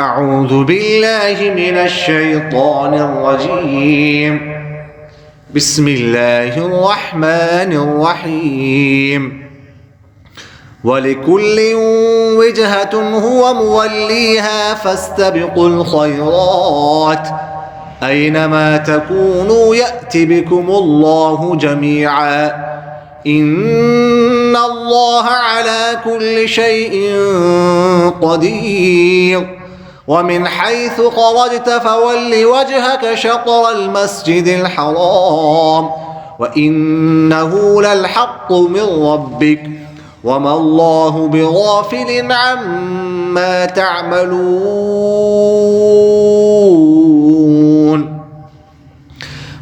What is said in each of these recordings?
أعوذ بالله من الشيطان الرجيم بسم الله الرحمن الرحيم ولكل وجهة هو موليها فاستبقوا الخيرات أينما تكونوا يأت بكم الله جميعا إن الله على كل شيء قدير ومن حيث خرجت فول وجهك شطر المسجد الحرام وإنه للحق من ربك وما الله بغافل عما تعملون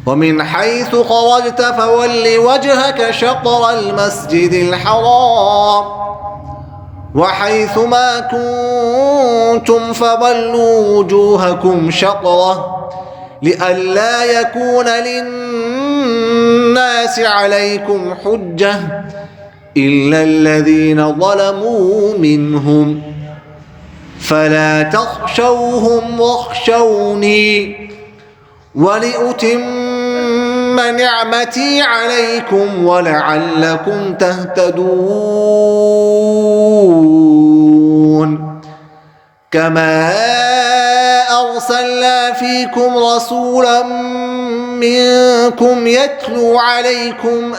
ومن حيث خرجت فول وجهك شطر المسجد الحرام وحيث ما كنتم فولوا وجوهكم شطره لئلا يكون للناس عليكم حجة إلا الذين ظلموا منهم فلا تخشوهم واخشوني ولأتم نعمتي عليكم ولعلكم تهتدون كما أرسلنا فيكم رسولا منكم يتلو عليكم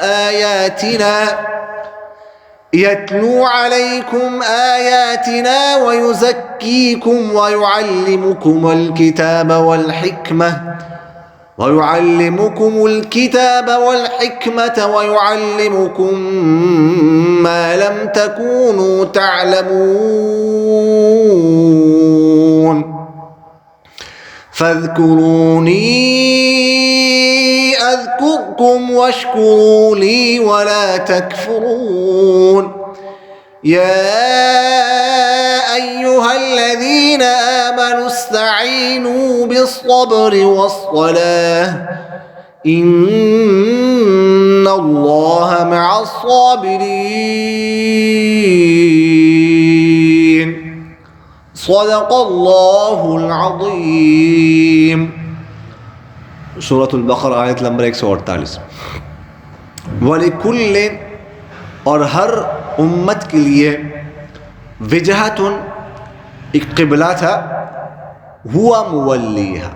آياتنا ويزكيكم ويعلمكم الكتاب والحكمة ويعلمكم ما لم تكونوا تعلمون فاذكروني أذكركم واشكروا لي ولا تكفرون يا أيها الذين آمنوا استعينوا بالصبر والصلاة إن الله مع الصابرين صدق الله العظيم سورة البقرہ آیت نمبر 148. وَلِكُلٍّ اور ہر امت کے لیے وجہتن ایک قبلہ تھا ہوا مولیہا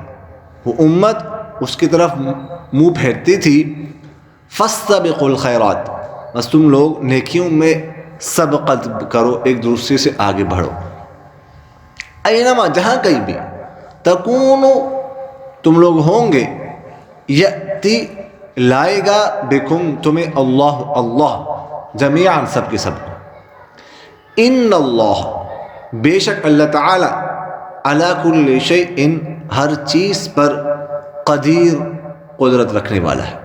وہ امت اس کی طرف منہ پھیرتی تھی فاستبقوا الخیرات بس تم لوگ نیکیوں میں سبقت کرو ایک دوسرے سے آگے بڑھو اینما جہاں کہیں بھی تکونو تم لوگ ہوں گے یأتی لائے گا بکم تمہیں اللہ جمیعاً سب کے سب ان اللہ بے شک اللہ تعالی علی کل شیء ہر چیز پر قدیر قدرت رکھنے والا ہے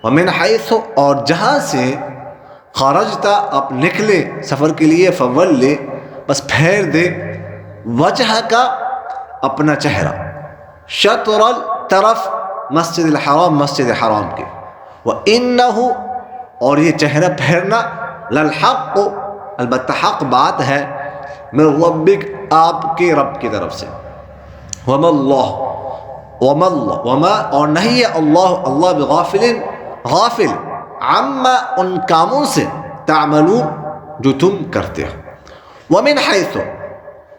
ومن حیث اور جہاں سے خرجتا آپ نکلے سفر کے لیے فولِ بس پھیر دے وجہ کا اپنا چہرہ شطر طرف مسجد الحرام مسجد حرام کے وَإِنَّهُ اور یہ چہرہ پھیرنا للحق البتہ حق بات ہے من ربک آپ کے رب کی طرف سے وما اور نہیں ہے اللہ بغافل غافل عما ان کاموں سے تعملون جو تم کرتے ہو ومن حیث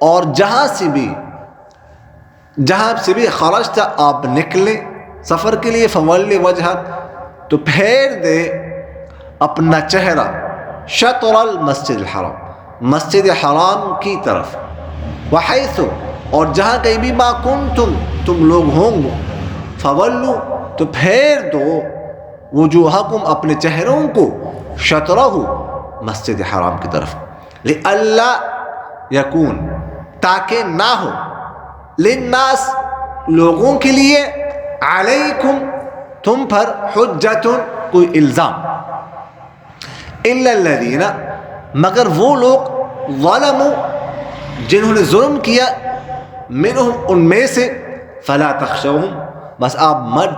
اور جہاں سے بھی خرجت آپ نکلے سفر کے لیے فول وجہک تو پھیر دے اپنا چہرہ شطر المسجد الحرام مسجد حرام کی طرف وحیث اور جہاں کہیں بھی ما کنتم تم لوگ ہوں گے فولو تو پھیر دو وجوہکم اپنے چہروں کو شطرہ مسجد حرام کی طرف لئلا یکون تاکہ نہ ہو للناس لوگوں کے لیے علیکم تم پر حجت کوئی الزام الا الذین مگر وہ لوگ ظلموا جنہوں نے ظلم کیا منہم ان میں سے فلا تخشوہم بس آپ مت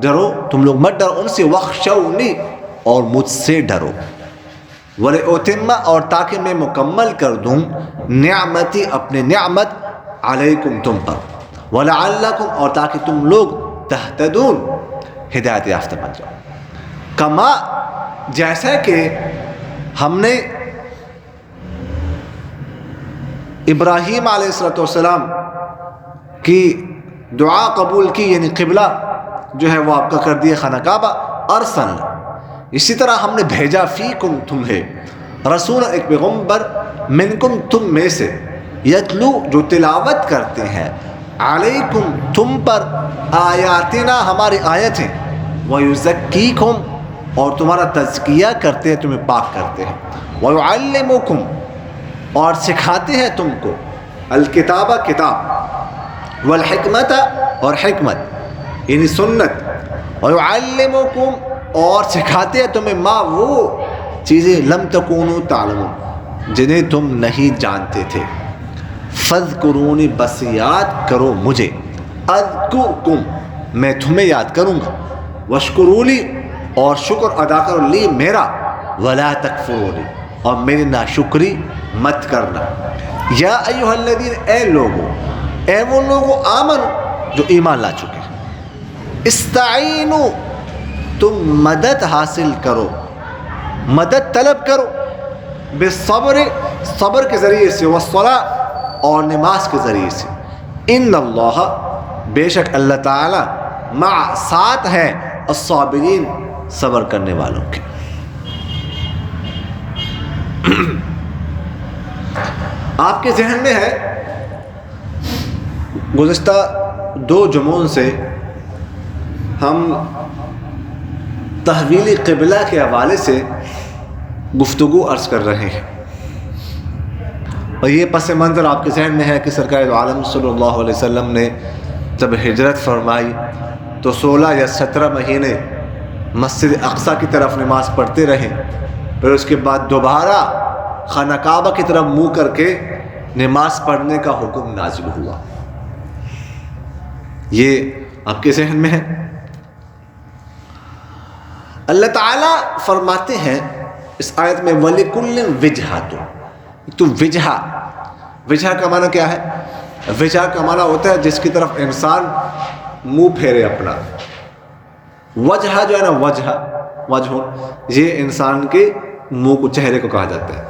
ڈرو تم لوگ مت ڈرو ان سے وخشونی اور مجھ سے ڈرو وَلِأُتِمَّ اور تاکہ میں مکمل کر دوں نعمتی اپنے نعمت علیکم تم پر، ولعلکم اور تاکہ تم لوگ تہتدون ہدایت یافتہ بن جاؤ، کما جیسا کہ ہم نے ابراہیم علیہ السلام کی دعا قبول کی، یعنی قبلہ جو ہے وہ آپ کا کر دیا خانہ کعبہ، ارسلنا اسی طرح ہم نے بھیجا فیکم تمہیں رسول ایک پیغمبر، منکم تم میں سے، یتلو جو تلاوت کرتے ہیں، علیکم تم پر، آیاتنا ہماری آیتیں، ویزکیکم اور تمہارا تزکیہ کرتے ہیں، تمہیں پاک کرتے ہیں، ویعلمکم اور سکھاتے ہیں تم کو، الکتابہ کتاب، والحکمت اور حکمت یعنی سنت، ویعلمکم اور سکھاتے ہیں تمہیں ما وہ چیزیں لم تکونوا تعلمون جنہیں تم نہیں جانتے تھے، فاذکرونی بس یاد کرو مجھے، اذکرکم میں تمہیں یاد کروں گا، واشکرولی اور شکر ادا کرو لی میرا، ولا تکفرونی اور میری ناشکری مت کرنا، یا ایھا الذین اے لوگو، اے وہ لوگو آمنو جو ایمان لا چکے، استعینوا تم مدد حاصل کرو، مدد طلب کرو، بالصبر صبر کے ذریعے سے، والصلاۃ اور نماز کے ذریعے سے، ان اللہ بے شک اللہ تعالی مع ساتھ ہے، الصابرین صبر کرنے والوں کے۔ آپ کے ذہن میں ہے گزشتہ 2 جمعوں سے ہم تحویل قبلہ کے حوالے سے گفتگو عرض کر رہے ہیں، اور یہ پس منظر آپ کے ذہن میں ہے کہ سرکار دو عالم صلی اللہ علیہ وسلم نے جب ہجرت فرمائی تو 16 یا 17 مہینے مسجد اقصیٰ کی طرف نماز پڑھتے رہے، پھر اس کے بعد دوبارہ خانہ کعبہ کی طرف منہ کر کے نماز پڑھنے کا حکم نازل ہوا۔ یہ آپ کے ذہن میں ہے؟ اللہ تعالیٰ فرماتے ہیں اس آیت میں وَلِكُلٍّ وِجْهَةٌ، تو وجہ کا معنی کیا ہے؟ وجہ کا معنی ہوتا ہے جس کی طرف انسان منہ پھیرے اپنا، وجہ جو ہے نا، وجہ یہ انسان کے منہ کو، چہرے کو کہا جاتا ہے،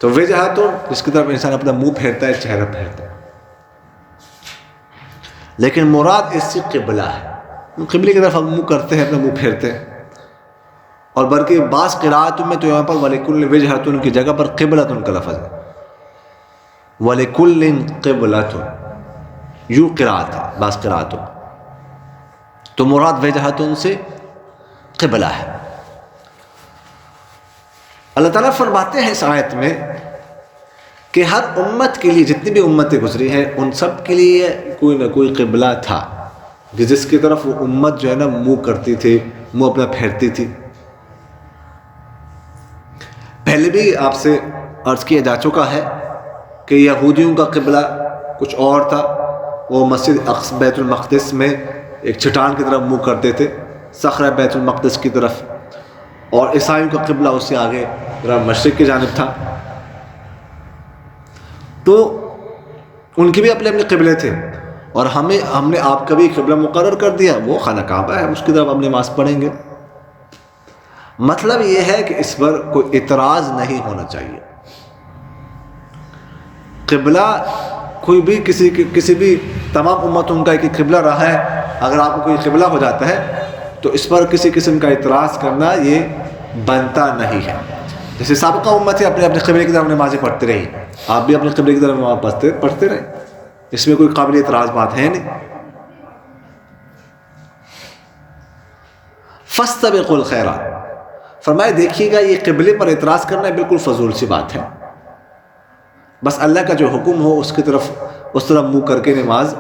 تو وجہ تو جس کی طرف انسان اپنا منہ پھیرتا ہے، چہرہ پھیرتا ہے، لیکن مراد اس سے قبلہ ہے، قبلے کی طرف ہم منہ کرتے ہیں، اپنا منہ پھیرتے ہیں، اور بلکہ بعض قرأتوں میں تو یہاں پر وَلِكُلٍّ وِجْهَةٌ کی جگہ پر قبلۃ کا لفظ ہے، وَلِكُلٍّ قِبْلَةٌ یوں قرأت ہے بعض قرأتوں، تو مراد وجہتن سے قبلہ ہے۔ اللہ تعالیٰ فرماتے ہیں اس آیت میں کہ ہر امت کے لیے، جتنی بھی امتیں گزری ہیں ان سب کے لیے کوئی نہ کوئی قبلہ تھا جس کی طرف وہ امت جو ہے نا منہ کرتی تھی، منہ اپنا پھیرتی تھی۔ پہلے بھی آپ سے عرض کیا جا چکا ہے کہ یہودیوں کا قبلہ کچھ اور تھا، وہ مسجد اقصی بیت المقدس میں ایک چٹان کی طرف منہ کرتے تھے، صخرہ بیت المقدس کی طرف، اور عیسائیوں کا قبلہ اس سے آگے مشرق کی جانب تھا، تو ان کے بھی اپنے اپنے قبلے تھے، اور ہم نے آپ کا بھی قبلہ مقرر کر دیا، وہ خانہ کعبہ ہے، اس کی طرف ہم نماز پڑھیں گے۔ مطلب یہ ہے کہ اس پر کوئی اعتراض نہیں ہونا چاہیے۔ قبلہ کوئی بھی کسی بھی تمام امتوں کا ایک قبلہ رہا ہے، اگر آپ کو کوئی قبلہ ہو جاتا ہے تو اس پر کسی قسم کا اعتراض کرنا یہ بنتا نہیں ہے۔ جیسے سابقہ امت ہے اپنے اپنے قبلے کی طرف نمازیں پڑھتے رہی، آپ بھی اپنے قبلے کی طرف نماز پڑھتے رہے، اس میں کوئی قابل اعتراض بات ہے نہیں۔ فاستبقوا الخیرات، فرمائے دیکھیے گا یہ قبلے پر اعتراض کرنا بالکل فضول سی بات ہے، بس اللہ کا جو حکم ہو اس کی طرف اس طرح منہ کر کے نماز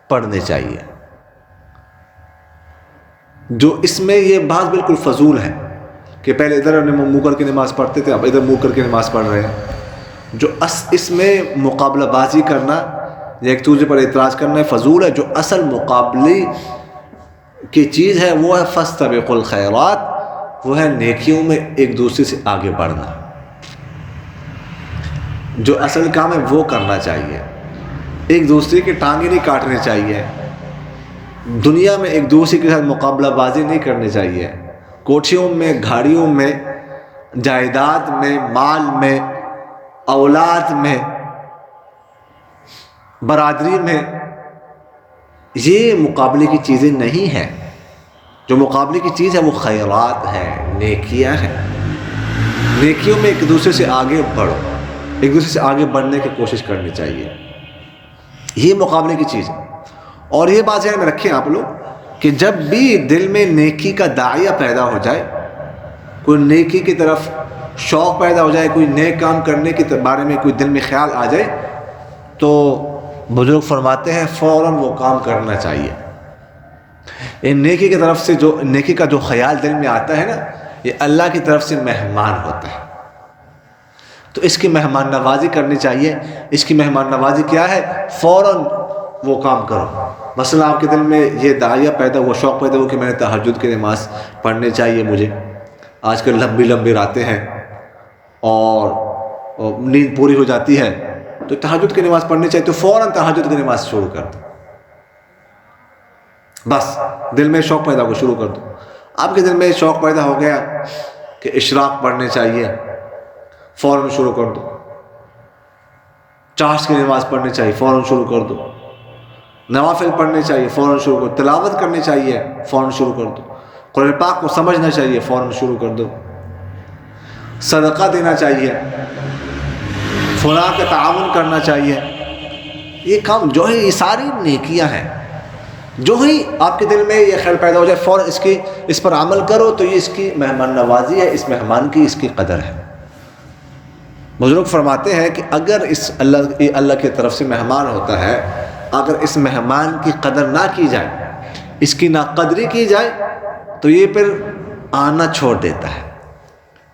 پڑھنے چاہیے۔ جو اس میں یہ بات بالکل فضول ہے کہ پہلے ادھر منہ کر کے نماز پڑھتے تھے، اب ادھر منہ کر کے نماز پڑھ رہے ہیں، جو اس میں مقابلہ بازی کرنا یا ایک دوسرے پر اعتراض کرنا فضول ہے۔ جو اصل مقابلے کی چیز ہے وہ ہے فاستبقوا الخیرات، وہ ہے نیکیوں میں ایک دوسرے سے آگے بڑھنا، جو اصل کام ہے وہ کرنا چاہیے۔ ایک دوسرے کی ٹانگیں نہیں کاٹنے چاہیے، دنیا میں ایک دوسرے کے ساتھ مقابلہ بازی نہیں کرنی چاہیے، کوٹھیوں میں، گھاڑیوں میں، جائیداد میں، مال میں، اولاد میں، برادری میں، یہ مقابلے کی چیزیں نہیں ہیں۔ جو مقابلے کی چیز ہے وہ خیرات ہے، نیکیاں ہیں۔ نیکیوں میں ایک دوسرے سے آگے بڑھو، ایک دوسرے سے آگے بڑھنے کی کوشش کرنی چاہیے، یہ مقابلے کی چیز ہے۔ اور یہ بات ذہن میں رکھیں آپ لوگ کہ جب بھی دل میں نیکی کا داعیہ پیدا ہو جائے، کوئی نیکی کی طرف شوق پیدا ہو جائے، کوئی نیک کام کرنے کے بارے میں کوئی دل میں خیال آ جائے، تو بزرگ فرماتے ہیں فوراً وہ کام کرنا چاہیے۔ ان نیکی کی طرف سے جو نیکی کا جو خیال دل میں آتا ہے نا، یہ اللہ کی طرف سے مہمان ہوتا ہے، تو اس کی مہمان نوازی کرنی چاہیے۔ اس کی مہمان نوازی کیا ہے؟ فوراً وہ کام کرو۔ مثلا آپ کے دل میں یہ داعیہ پیدا ہوا، شوق پیدا ہوا کہ میں نے تہجد کی نماز پڑھنی چاہیے مجھے، آج کل لمبی لمبی راتیں ہیں اور نیند پوری ہو جاتی ہے، تو تہجد کی نماز پڑھنی چاہیے، تو فوراً تہجد کی نماز شروع کر دو۔ بس دل میں شوق پیدا ہو شروع کر دو۔ آپ کے دل میں شوق پیدا ہو گیا کہ اشراق پڑھنے چاہیے، فوراً شروع کر دو۔ چاشت کی نماز پڑھنی چاہیے، فوراً شروع کر دو۔ نوافل پڑھنے چاہیے، فوراً شروع کر دو۔ تلاوت کرنی چاہیے، فوراً شروع کر دو۔ قرآن پاک کو سمجھنا چاہیے، فوراً شروع کر دو۔ صدقہ دینا چاہیے، فلاں کا تعاون کرنا چاہیے، یہ کام جو ہے یہ ساری نیکیاں ہیں۔ جو ہی آپ کے دل میں یہ خیال پیدا ہو جائے فوراً اس پر عمل کرو، تو یہ اس کی مہمان نوازی ہے، اس مہمان کی اس کی قدر ہے۔ بزرگ فرماتے ہیں کہ اگر اس اللہ کی طرف سے مہمان ہوتا ہے، اگر اس مہمان کی قدر نہ کی جائے، اس کی ناقدری کی جائے، تو یہ پھر آنا چھوڑ دیتا ہے۔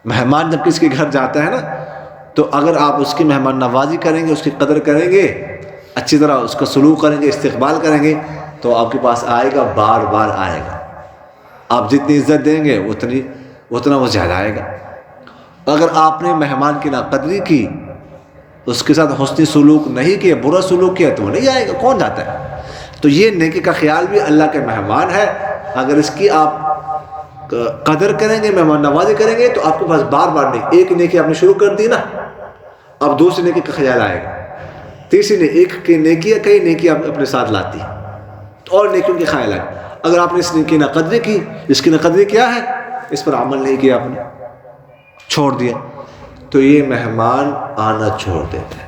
مہمان جب کسی کے گھر جاتا ہے نا، تو اگر آپ اس کی مہمان نوازی کریں گے، اس کی قدر کریں گے، اچھی طرح اس کا سلوک کریں گے، استقبال کریں گے، تو آپ کے پاس آئے گا، بار بار آئے گا۔ آپ جتنی عزت دیں گے اتنا وہ زیادہ آئے گا۔ اگر آپ نے مہمان کی ناقدری کی، اس کے ساتھ حسنی سلوک نہیں کیا، برا سلوک کیا، تو وہ نہیں آئے گا، کون جاتا ہے؟ تو یہ نیکی کا خیال بھی اللہ کے مہمان ہے، اگر اس کی آپ قدر کریں گے، مہمان نوازی کریں گے، تو آپ کے پاس بار بار نہیں، ایک نیکی آپ نے شروع کر دی نا، اب دوسری نیکی کا خیال آئے گا، تیسری نے ایک کی نیکی ہے، کئی نیکی آپ اپنے ساتھ لاتی ہے، تو اور نیکیوں کے خیال آئے۔ اگر آپ نے اس نیکی ناقدری کی، اس کی ناقدری کیا ہے، اس پر عمل نہیں کیا، آپ نے چھوڑ دیا، تو یہ مہمان آنا چھوڑ دیتے ہیں۔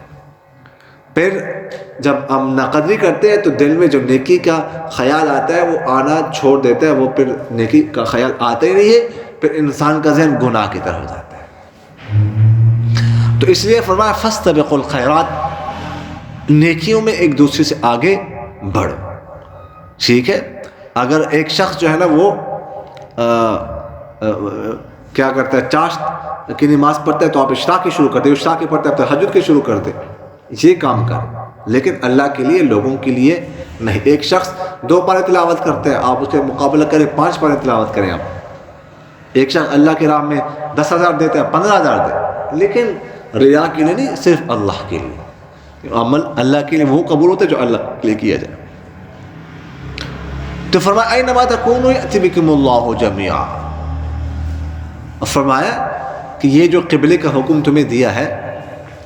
پھر جب ہم ناقدری کرتے ہیں تو دل میں جو نیکی کا خیال آتا ہے وہ آنا چھوڑ دیتا ہے، وہ پھر نیکی کا خیال آتا ہی نہیں ہے، پھر انسان کا ذہن گناہ کی طرف ہو جاتا ہے۔ تو اس لیے فرمایا فاستبقوا الخیرات، نیکیوں میں ایک دوسرے سے آگے بڑھو، ٹھیک ہے؟ اگر ایک شخص جو ہے نا وہ کیا کرتا ہے، چاشت کی نماز پڑھتا ہے، تو آپ اشراق کی شروع کرتے، اشراق کی پڑھتے ہیں، تہجد کی شروع کرتے، یہ کام کر، لیکن اللہ کے لیے، لوگوں کے لیے نہیں۔ ایک شخص 2 پارے تلاوت کرتے ہیں، آپ اس کے مقابلہ کریں 5 پارے تلاوت کریں۔ آپ ایک شخص اللہ کی راہ میں 10,000 دیتے ہیں، 15,000 دے، لیکن ریا کے لیے نہیں، صرف اللہ کے لیے۔ عمل اللہ کے لیے وہ قبول ہوتا ہے جو اللہ کے لیے کیا جائے۔ تو فرمایا اینما تکونوا یأتی بکم اللہ جمیعا، اور فرمایا کہ یہ جو قبلے کا حکم تمہیں دیا ہے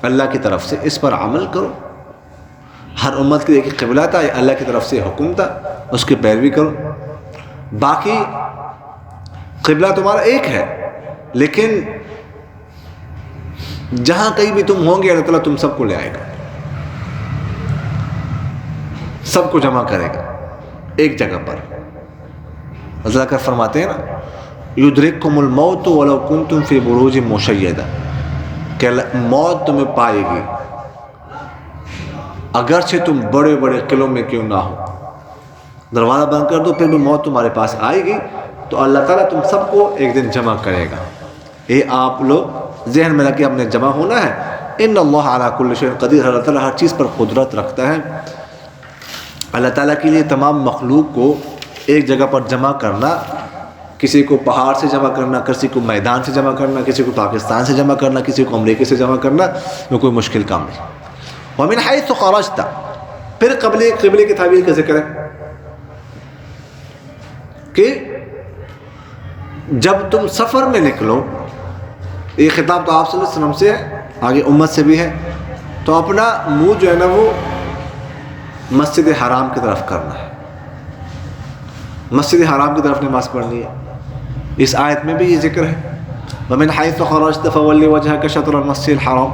اللہ کی طرف سے، اس پر عمل کرو۔ ہر امت کے ایک قبلہ تھا، یہ اللہ کی طرف سے حکم تھا، اس کی پیروی کرو۔ باقی قبلہ تمہارا ایک ہے، لیکن جہاں کہیں بھی تم ہوں گے اللہ تعالیٰ تم سب کو لے آئے گا، سب کو جمع کرے گا ایک جگہ پر۔ اللہ کا فرماتے ہیں نا یدرککم الموت ولو کنتم فی بروج مشیدہ، کہ موت تمہیں پائے گی اگرچہ تم بڑے بڑے قلعوں میں کیوں نہ ہو، دروازہ بند کر دو پھر بھی موت تمہارے پاس آئے گی، تو اللہ تعالیٰ تم سب کو ایک دن جمع کرے گا۔ یہ آپ لوگ ذہن میں رکھیں، اپنے جمع ہونا ہے۔ ان اللہ علی کل شیء قدیر، اللہ تعالیٰ ہر چیز پر قدرت رکھتا ہے۔ اللہ تعالیٰ کے لیے تمام مخلوق کو ایک جگہ پر جمع کرنا، کسی کو پہاڑ سے جمع کرنا، کسی کو میدان سے جمع کرنا، کسی کو پاکستان سے جمع کرنا، کسی کو امریکہ سے جمع کرنا، یہ کوئی مشکل کام نہیں۔ وَمِنْ حَيْثُ خَرَجْتَ، پھر قبلے کی تعبیر کا ذکر ہے کہ جب تم سفر میں نکلو، یہ خطاب تو آپ صلی اللہ علیہ وسلم سے ہے، آگے امت سے بھی ہے، تو اپنا منہ جو ہے نا وہ مسجد حرام کی طرف کرنا ہے، مسجد حرام کی طرف نماز پڑھنی ہے۔ اس آیت میں بھی یہ ذکر ہے، وَمِنْ حَيْثُ خَرَجْتَ فَوَلِّ وَجْهَكَ شَطْرَ الْمَسْجِدِ الْحَرَامِ،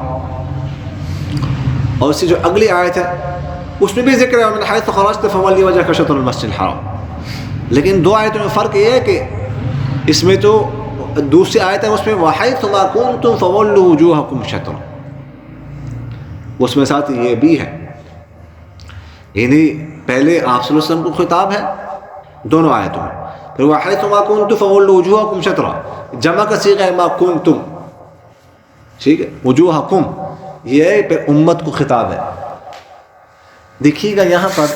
اور اسی جو اگلی آیت ہے اس میں بھی ذکر ہے وَمِنْ حَيْثُ خَرَجْتَ فَوَلِّ وَجْهَكَ شَطْرَ الْمَسْجِدِ الْحَرَامِ، لیکن دو آیتوں میں فرق یہ ہے کہ اس میں تو دوسری آیت ہے اس میں وَحَيْثُ مَا كُنْتُمْ فَوَلُّوا وُجُوهَكُمْ شَطْرَهُ، اس میں ساتھ یہ بھی ہے، یعنی پہلے آپ صلی اللہ علیہ وسلم کو خطاب ہے دونوں آیتوں میں، پھر وَحَيْثُ مَا كُنْتُمْ فَوَلُّوا وُجُوهَكُمْ شَطْرَهُ، جمع کا صیغہ ہے مَا كُنْتُمْ، ٹھیک ہے، وجوہکم یہ پھر امت کو خطاب ہے۔ دیکھیے گا یہاں پر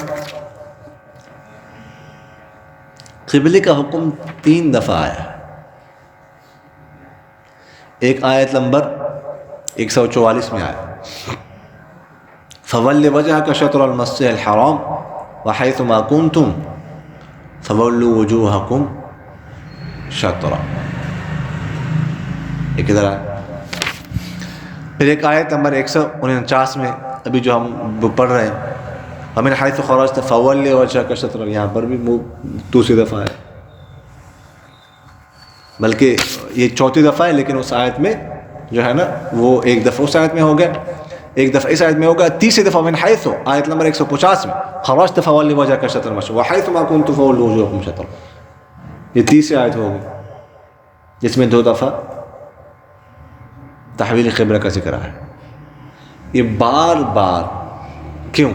قبلے کا حکم 3 دفعہ آیا، ایک آیت نمبر 144 میں آیا فَوَلِّ وَجْهَكَ شَطْرَ الْمَسْجِدِ الْحَرَامِ وَحَيْثُ مَا كُنْتُمْ فَوَلُّوا وُجُوهَكُمْ شَطْرَهُ، یہ کدھر آیا؟ پھر ایک آیت نمبر 149 میں ابھی جو ہم پڑھ رہے ہیں وَمِنْ حَيْثُ خَرَجْتَ فَوَلِّ وَجْهَكَ شَطْرَهُ، یہاں پر بھی دوسری دفعہ ہے، بلکہ یہ چوتھی دفعہ ہے، لیکن اس آیت میں جو ہے نا وہ ایک دفعہ اس آیت میں ہو گیا، ایک دفعہ اس آیت میں ہوگا، تیسری دفعہ وَمِنْ حَيْثُ آیت نمبر 150 میں خَرَجْتَ فَوَلِّ وَجْهَكَ شَطْرَ الْمَسْجِدِ وَحَيْثُ مَا كُنْتُمْ فَوَلُّوا وُجُوهَكُمْ شَطْرَهُ، یہ تیسری آیت ہوگی جس میں 2 دفعہ تحویل قبلہ کا ذکر ہے۔ یہ بار بار کیوں؟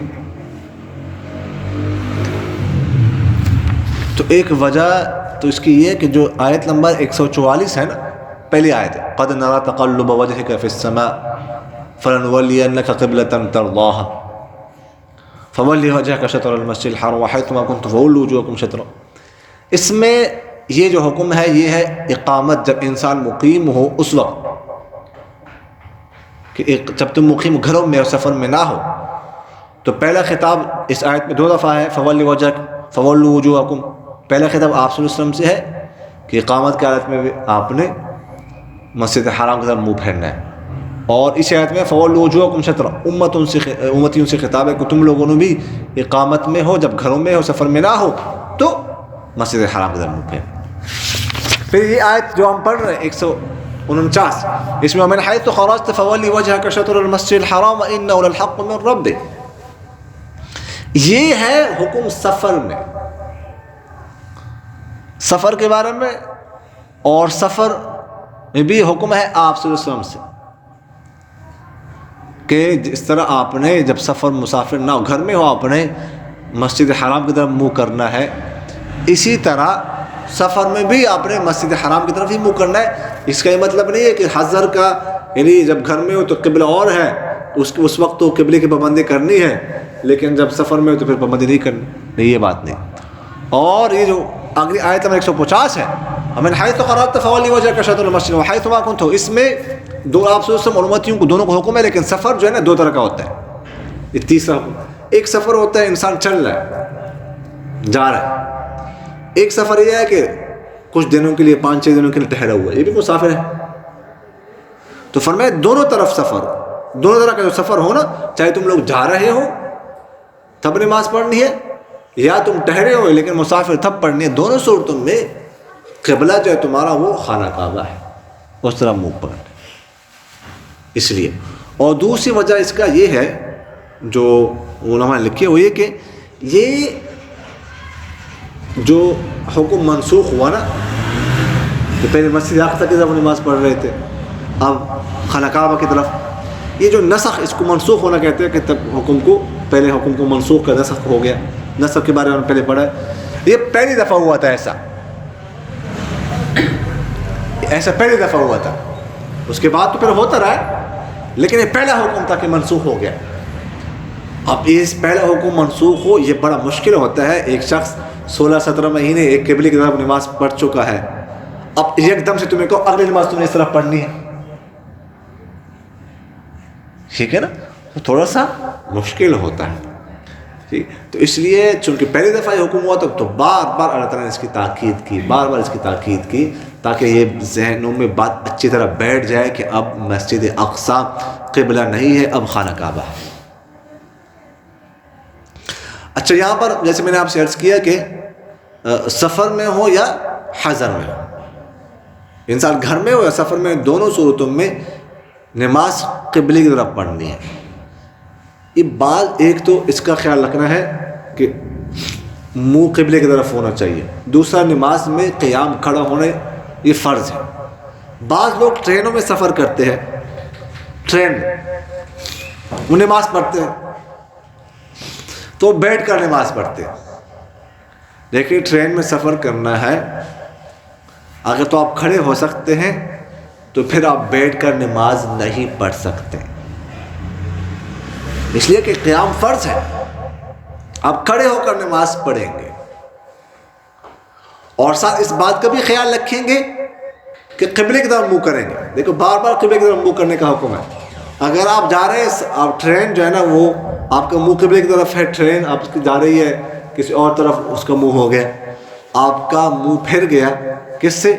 تو ایک وجہ تو اس کی یہ کہ جو آیت نمبر 144 ہے نا، پہلی آیت ہے قَدْ نَرَى تَقَلُّبَ وَجْهِكَ فِي السَّمَاءِ فَلَنُوَلِّيَنَّكَ قِبْلَةً تَرْضَاهَا فَوَلِّ وَجْهَكَ شَطْرَ الْمَسْجِدِ الْحَرَامِ وَحَيْثُ مَا كُنْتُمْ فَوَلُّوا وُجُوهَكُمْ شَطْرَهُ، اس میں یہ جو حکم ہے یہ ہے اقامت، جب انسان مقیم ہو اس وقت، کہ جب تم مقیم گھروں میں اور سفر میں نہ ہو، تو پہلا خطاب اس آیت میں 2 دفعہ ہے فَوَلِّ وَجْهَكَ فَوَلُّوا وُجُوهَكُمْ، پہلا خطاب آپ صلی اللہ علیہ وسلم سے ہے کہ اقامت کی حالت میں بھی آپ نے مسجد حرام کی طرف منہ پھیرنا ہے، اور اس آیت میں فَوَلُّوا وُجُوهَكُمْ شَطْرَهُ امتیوں سے خطاب ہے کہ تم لوگوں نے بھی اقامت میں ہو، جب گھروں میں ہو، سفر میں نہ ہو تو مسجد حرام کی طرف منہ پھیر۔ پھر یہ آیت جو ہم پڑھ رہے ہیں 149، اس میں وَمِنْ حَيْثُ خَرَجْتَ فَوَلِّ وَجْهَكَ شَطْرَ الْمَسْجِدِ الْحَرَامِ وَإِنَّهُ لَلْحَقُّ مِنْ رَبِّكَ، یہ ہے حکم سفر میں، سفر کے بارے میں، اور سفر میں بھی حکم ہے آپ صلی اللہ علیہ وسلم سے کہ جس طرح آپ نے جب سفر مسافر نہ ہو، گھر میں ہو، آپ نے مسجد حرام کی طرف منہ کرنا ہے، اسی طرح سفر میں بھی آپ نے مسجد حرام کی طرف ہی منہ کرنا ہے۔ اس کا یہ مطلب نہیں ہے کہ حضر کا، یعنی جب گھر میں ہو تو قبلہ اور ہے، اس وقت تو قبلے کی پابندی کرنی ہے، لیکن جب سفر میں ہو تو پھر پابندی نہیں کرنی، نہیں، یہ بات نہیں۔ اور یہ جو اگلی آیت نمبر 150 ہے وَمِنْ حَيْثُ خَرَجْتَ فَوَلِّ وَجْهَكَ شَطْرَ الْمَسْجِدِ وَحَيْثُ مَا كُنْتُمْ، اس میں دو آپ صلی اللہ علیہ وسلم اور امتیوں کو دونوں کو حکم ہے، لیکن سفر جو ہے نا 2 طرح کا ہوتا ہے، یہ تیسرا حکم۔ ایک سفر ہوتا ہے انسان چل رہا ہے، جا رہا ہے، ایک سفر یہ ہے کہ کچھ دنوں کے لیے، 5-6 دنوں کے لیے ٹھہرا ہوا ہے، یہ بھی مسافر ہے۔ تو فرمایا دونوں طرف سفر، دونوں طرح کا جو سفر ہو نا، چاہے تم لوگ جا رہے ہو تب نماز پڑھنی ہے، یا تم ٹھہرے ہو لیکن مسافر تب پڑھنی ہے، دونوں صورتوں میں قبلہ جو ہے تمہارا وہ خانہ کعبہ ہے، اس طرح منہ پکڑنا اس لیے۔ اور دوسری وجہ اس کا یہ ہے جو علماء نے لکھی، وہ یہ کہ یہ جو حکم منسوخ ہوا نا، کہ پہلے مسجد اقصی کی طرف نماز پڑھ رہے تھے، اب خانہ کعبہ کی طرف، یہ جو نسخ، اس کو منسوخ ہونا کہتے ہیں کہ تب حکم کو، پہلے حکم کو منسوخ کا نسخ ہو گیا۔ نسخ کے بارے میں پہلے پڑھا ہے، یہ پہلی دفعہ ہوا تھا، ایسا پہلی دفعہ ہوا تھا، اس کے بعد تو پھر ہوتا رہا ہے، لیکن یہ پہلا حکم تھا کہ منسوخ ہو گیا۔ اب اس پہلا حکم منسوخ ہو، یہ بڑا مشکل ہوتا ہے۔ ایک شخص 16-17 مہینے ایک قبلے کی طرف نماز پڑھ چکا ہے، اب ایک دم سے تمہیں کہو اگلی نماز تم نے اس طرح پڑھنی ہے، ٹھیک ہے نا، تھوڑا سا مشکل ہوتا ہے۔ ٹھیک. تو اس لیے چونکہ پہلی دفعہ یہ حکم ہوا تو بار بار اللہ تعالیٰ نے اس کی تاکید کی، بار بار اس کی تاکید کی، تاکہ یہ ذہنوں میں بات اچھی طرح بیٹھ جائے کہ اب مسجد اقصیٰ قبلہ نہیں ہے، اب خانہ کعبہ ہے. اچھا، یہاں پر جیسے میں نے آپ سے عرض کیا کہ سفر میں ہو یا حضر میں ہو، انسان گھر میں ہو یا سفر میں، دونوں صورتوں میں نماز قبلے کی طرف پڑھنی ہے. یہ بات ایک تو اس کا خیال رکھنا ہے کہ منہ قبلے کی طرف ہونا چاہیے. دوسرا، نماز میں قیام کھڑا ہونے یہ فرض ہے. بعض لوگ ٹرینوں میں سفر کرتے ہیں، ٹرین میں وہ نماز پڑھتے ہیں تو بیٹھ کر نماز پڑھتے ہیں. لیکن ٹرین میں سفر کرنا ہے، اگر تو آپ کھڑے ہو سکتے ہیں تو پھر آپ بیٹھ کر نماز نہیں پڑھ سکتے، اس لیے کہ قیام فرض ہے. آپ کھڑے ہو کر نماز پڑھیں گے اور ساتھ اس بات کا بھی خیال رکھیں گے کہ قبلے کی طرف منہ کریں گے. دیکھو بار بار قبلے کی طرف منہ کرنے کا حکم ہے. اگر آپ جا رہے ہیں، آپ ٹرین جو ہے نا وہ آپ کا منہ قبلے کی طرف ہے، ٹرین آپ کی جا رہی ہے کسی اور طرف، اس کا منہ ہو گیا، آپ کا منہ پھر گیا کس سے؟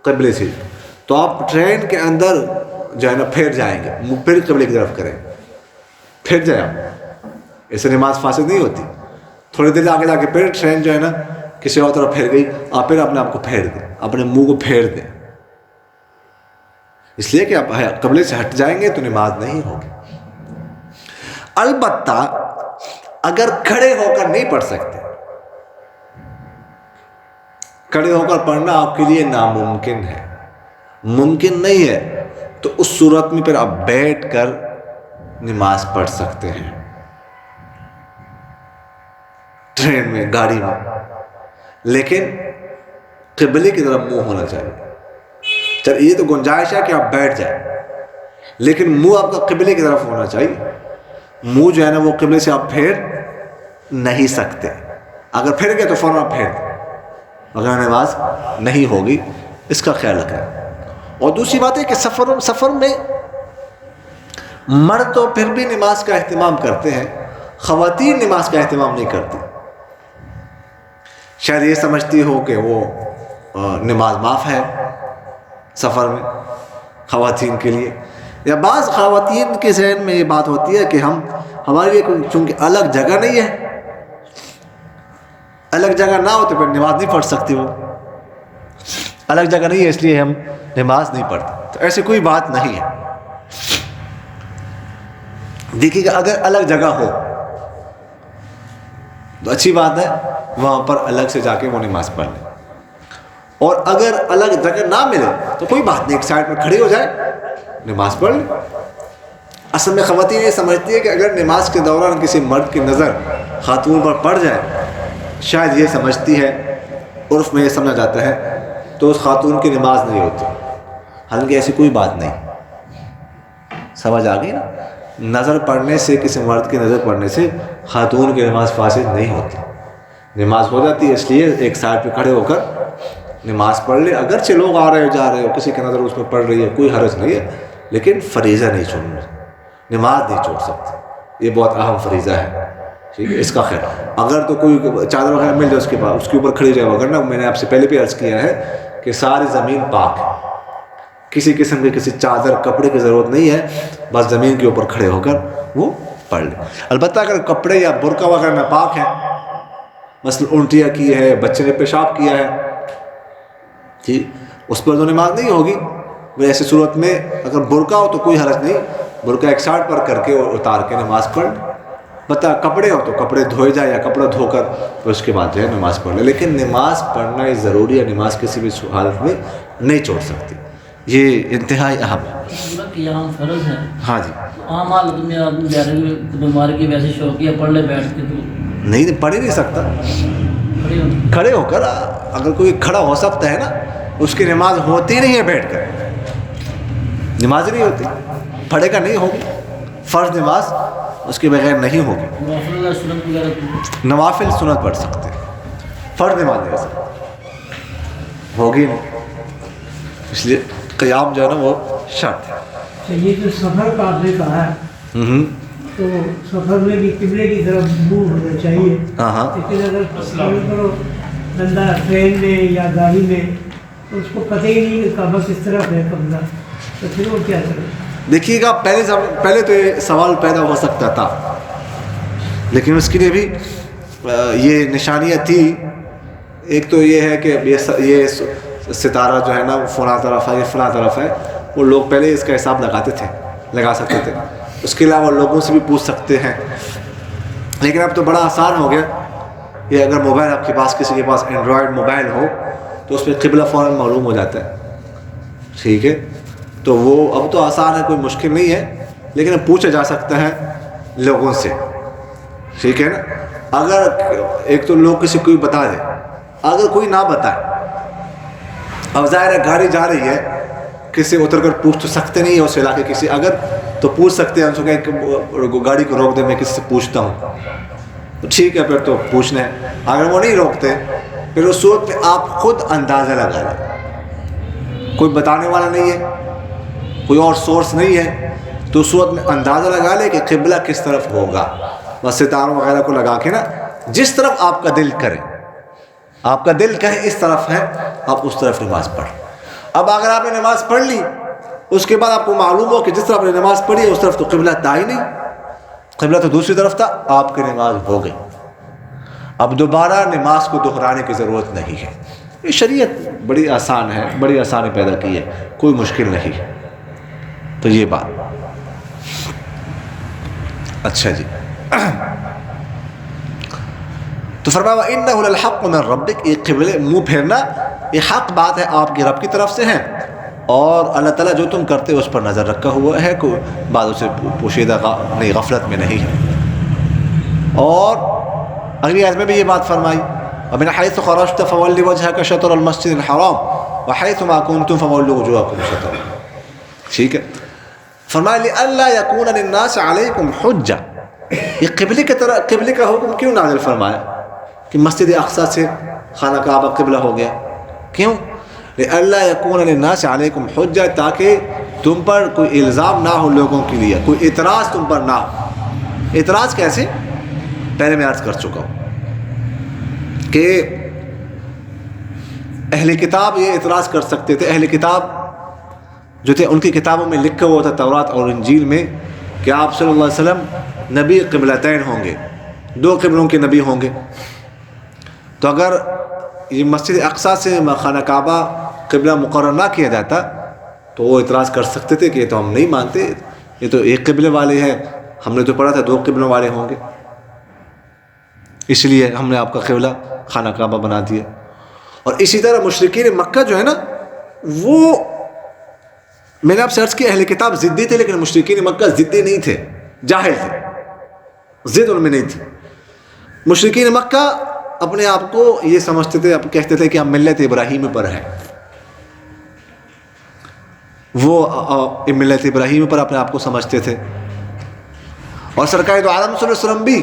قبلے سے. تو آپ ٹرین کے اندر جو ہے نا پھر جائیں گے، منہ پھر قبلے کی طرف کریں، پھر جائیں آپ، ایسے نماز فاسد نہیں ہوتی. تھوڑی دیر آگے جا کے پھر ٹرین جو ہے نا کسی اور طرف پھیر گئی، آپ پھر اپنے آپ کو پھیر دیں، اپنے منہ کو پھیر دیں، اس لیے کہ آپ قبلے سے ہٹ جائیں گے تو نماز نہیں ہوگی. البتہ اگر کھڑے ہو کر نہیں پڑھ سکتے، کھڑے ہو کر پڑھنا آپ کے لیے ناممکن ہے، ممکن نہیں ہے، تو اس صورت میں پھر آپ بیٹھ کر نماز پڑھ سکتے ہیں، ٹرین میں، گاڑی میں. لیکن قبلے کی طرف منہ ہونا چاہیے. چل یہ تو گنجائش ہے کہ آپ بیٹھ جائیں، لیکن منہ آپ کا قبلے کی طرف ہونا چاہیے. منہ جو ہے نا وہ قبلے سے آپ پھیر نہیں سکتے. اگر پھر گئے تو فوراً آپ پھیر دیں، اگر نماز نہیں ہوگی. اس کا خیال رکھیں. اور دوسری بات ہے کہ سفر میں مرد تو پھر بھی نماز کا اہتمام کرتے ہیں، خواتین نماز کا اہتمام نہیں کرتی. شاید یہ سمجھتی ہو کہ وہ نماز معاف ہے سفر میں خواتین کے لیے، یا بعض خواتین کے ذہن میں یہ بات ہوتی ہے کہ ہمارے لیے چونکہ الگ جگہ نہیں ہے، الگ جگہ نہ ہو تو پھر نماز نہیں پڑھ سکتی، وہ الگ جگہ نہیں ہے اس لیے ہم نماز نہیں پڑھتے. تو ایسی کوئی بات نہیں ہے. دیکھیے کہ اگر الگ جگہ ہو تو اچھی بات ہے، وہاں پر الگ سے جا کے وہ نماز پڑھ لیں. اور اگر الگ جگہ نہ ملے تو کوئی بات نہیں، ایک سائڈ پر کھڑی ہو جائے، نماز پڑھ لیں. اصل میں خواتین یہ سمجھتی ہے کہ اگر نماز کے دوران کسی مرد کی نظر خاتون پر پڑ جائے، شاید یہ سمجھتی ہے، عرف میں یہ سمجھا جاتا ہے تو اس خاتون کی نماز نہیں ہوتی. حالانکہ ایسی کوئی بات نہیں. سمجھ آ گئی نا؟ نظر پڑنے سے، کسی مرد کی نظر پڑنے سے خاتون کی نماز فاسد نہیں ہوتی، نماز ہو جاتی ہے. اس لیے ایک سائڈ پہ کھڑے ہو کر نماز پڑھ لے. اگرچہ لوگ آ رہے ہو جا رہے ہو، کسی کی نظر اس پہ پڑ رہی ہے، کوئی حرج نہیں ہے، لیکن فریضہ نہیں چھوڑنا، نماز نہیں چھوڑ سکتے. یہ بہت اہم فریضہ ہے، ٹھیک ہے. اس کا خیر اگر تو کوئی چادر وغیرہ مل جائے اس کے بعد اس کے اوپر کھڑی جائے، وغیرہ میں نے آپ سے پہلے بھی عرض کیا ہے کہ ساری زمین پاک ہے، کسی قسم کی کسی چادر کپڑے کی ضرورت نہیں ہے، بس زمین کے اوپر کھڑے ہو کر وہ پڑھ لیں. البتہ اگر کپڑے یا برقع وغیرہ ناپاک ہیں، مثلا الٹیاں کی ہے، بچے نے پیشاب کیا ہے، ٹھیک، اس پر تو نماز نہیں ہوگی. ایسی صورت میں اگر برقع ہو تو کوئی حرج نہیں، برقع ایک سائڈ پر کر کے اتار کے نماز پڑھ. بتا کپڑے ہو تو کپڑے دھوئے جائے یا کپڑا دھو کر تو اس کے بعد جو ہے نماز پڑھ لے. لیکن نماز پڑھنا ہی ضروری ہے، نماز کسی بھی حالت میں نہیں چھوڑ سکتی. یہ انتہائی اہم ہے. قیام فرض ہے. ہاں جی. عام حالت میں آدمی بیماری کی ویسے شوقیہ پڑھ لے بیٹھ کے تو نہیں پڑھ ہی نہیں سکتا. کھڑے ہو کر اگر کوئی کھڑا ہو سکتا ہے نا، اس کی نماز ہوتی نہیں ہے، بیٹھ کر نماز نہیں ہوتی. پڑھے گا نہیں ہوگی، فرض نماز اس کے بغیر نہیں ہوگی. نوافل سنت پڑھ سکتے ہیں، فرض نماز نہیں ہو سکتی، ہوگی نہیں. اس لیے قیام جو ہے نا وہ شرط ہے. یہ جو سفر کا ذکر ہے، تو سفر میں بھی قبلے کی طرف منہ ہونا چاہیے. ہاں ہاں. لیکن اگر کرو بندہ ٹرین میں یا گاڑی میں تو اس کو پتہ ہی نہیں کہ کعبہ کس طرف ہے قبلہ, تو پھر وہ کیا کرے؟ دیکھیے گا پہلے تو یہ سوال پیدا ہو سکتا تھا, لیکن اس کے لیے بھی یہ نشانیاں تھی. ایک تو یہ ہے کہ یہ ستارہ جو ہے نا فلاں طرف ہے, یہ فلاں طرف ہے. وہ لوگ پہلے اس کا حساب لگا سکتے تھے. اس کے علاوہ لوگوں سے بھی پوچھ سکتے ہیں. لیکن اب تو بڑا آسان ہو گیا. یہ اگر موبائل آپ کے پاس, کسی کے پاس اینڈرائڈ موبائل ہو تو اس پہ قبلہ فوراً معلوم ہو جاتا ہے. ٹھیک ہے, تو وہ اب تو آسان ہے, کوئی مشکل نہیں ہے. لیکن اب پوچھا جا سکتا ہے لوگوں سے. ٹھیک ہے نا. اگر ایک تو لوگ کسی کوئی بتا دے, اگر کوئی نہ بتائے, اب ظاہر ہے گاڑی جا رہی ہے, کسی اتر کر پوچھ تو سکتے نہیں ہے اس علاقے کسی, اگر تو پوچھ سکتے ہیں ان سے کہ گاڑی کو روک دے, میں کسی سے پوچھتا ہوں. تو ٹھیک ہے, پھر تو پوچھنا ہے. اگر وہ نہیں روکتے پھر اس صورت میں آپ خود اندازہ لگا لیں. کوئی بتانے والا نہیں ہے, کوئی اور سورس نہیں ہے, تو اس صورت میں اندازہ لگا لے کہ قبلہ کس طرف ہوگا. بس ستاروں وغیرہ کو لگا کے نا, جس طرف آپ کا دل کرے, آپ کا دل کہے اس طرف ہے, آپ اس طرف نماز پڑھ. اب اگر آپ نے نماز پڑھ لی, اس کے بعد آپ کو معلوم ہو کہ جس طرح آپ نے نماز پڑھی ہے اس طرف تو قبلہ تھا ہی نہیں, قبلہ تو دوسری طرف تھا, آپ کی نماز ہو گئی. اب دوبارہ نماز کو دہرانے کی ضرورت نہیں ہے. یہ شریعت بڑی آسان ہے, بڑی آسانی پیدا کی ہے, کوئی مشکل نہیں. تو یہ بات. اچھا جی, تو فرمایا وَإِنَّهُ لَلْحَقُّ مِنْ رَبِّكَ, یہ قبلے منہ پھیرنا یہ حق بات ہے آپ کے رب کی طرف سے ہے, اور اللہ تعالیٰ جو تم کرتے اس پر نظر رکھا ہوا ہے, کوئی بعضوں سے پوشیدہ نہیں, غفلت میں نہیں ہے. اور اگلی آیت میں بھی یہ بات فرمائی وَمِنْ حَيْثُ خَرَجْتَ فَوَلِّ وَجْهَكَ شَطْرَ الْمَسْجِدِ الْحَرَامِ وَحَيْثُ مَا كُنْتُمْ فَوَلُّوا وُجُوهَكُمْ شَطْرَهُ. ٹھیک ہے, فرمایا لِأَلَّا يَكُونَ لِلنَّاسِ عَلَيْكُمْ حُجَّةٌ. یہ قبلے کا حکم کیوں نازل فرمایا کہ مسجد اقصی سے خانہ کعبہ قبلہ ہو گیا؟ کیوں؟ لِأَلَّا يَكُونَ لِلنَّاسِ عَلَيْكُمْ حُجَّةٌ, تاکہ تم پر کوئی الزام نہ ہو لوگوں کے لیے, کوئی اعتراض تم پر نہ ہو. اعتراض کیسے؟ پہلے میں عرض کر چکا ہوں کہ اہل کتاب یہ اعتراض کر سکتے تھے. اہل کتاب جو تھے ان کی کتابوں میں لکھا ہوا تھا تورات اور انجیل میں کہ آپ صلی اللہ علیہ وسلم نبی قبلتین ہوں گے, دو قبلوں کے نبی ہوں گے. تو اگر یہ مسجد اقصی سے خانہ کعبہ قبلہ مقرر نہ کیا جاتا تو وہ اعتراض کر سکتے تھے کہ یہ تو ہم نہیں مانتے, یہ تو ایک قبلے والے ہیں, ہم نے تو پڑھا تھا دو قبلوں والے ہوں گے, اس لیے ہم نے آپ کا قبلہ خانہ کعبہ بنا دیا. اور اسی طرح مشرکین مکہ جو ہے نا, وہ میں نے آپ سے عرض کی اہل کتاب ضدی تھے, لیکن مشرکین مکہ ضدی نہیں تھے, جاہل تھے, ضد ان میں نہیں تھی. مشرکین مکہ اپنے آپ کو یہ سمجھتے تھے, کہتے تھے کہ ہم ملت ابراہیم پر ہیں. وہ ملت ابراہیم پر اپنے آپ کو سمجھتے تھے. اور سرکار دو عالم صلی اللہ علیہ وسلم بھی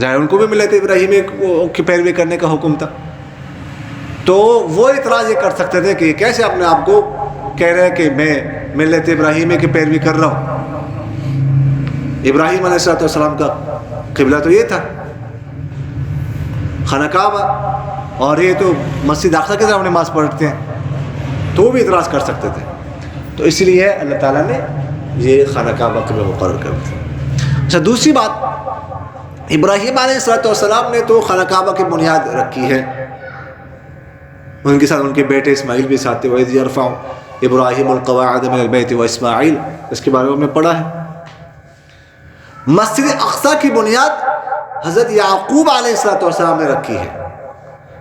ظاہر ان کو بھی ملت ابراہیم کی پیروی کرنے کا حکم تھا. تو وہ اعتراض یہ کر سکتے تھے کہ کیسے اپنے آپ کو کہہ رہے ہیں کہ میں ملت ابراہیم کی پیروی کر رہا ہوں. ابراہیم علیہ السلام کا قبلہ تو یہ تھا خانہ کعبہ, اور یہ تو مسجد اقصی کی طرف نماز پڑھتے ہیں, تو وہ بھی اعتراض کر سکتے تھے. تو اس لیے اللہ تعالیٰ نے یہ خانہ کعبہ قبلہ مقرر کر دیا. اچھا, دوسری بات, ابراہیم علیہ السلام نے تو خانہ کعبہ کی بنیاد رکھی ہے, ان کے ساتھ ان کے بیٹے اسماعیل بھی ساتھ تھے. وَإِذْ يَرْفَعُ إِبْرَاهِيمُ الْقَوَاعِدَ مِنَ الْبَيْتِ وَإِسْمَاعِيلُ, اس کے بارے میں پڑھا ہے. مسجد اقصی کی بنیاد حضرت یعقوب علیہ السلام نے رکھی ہے,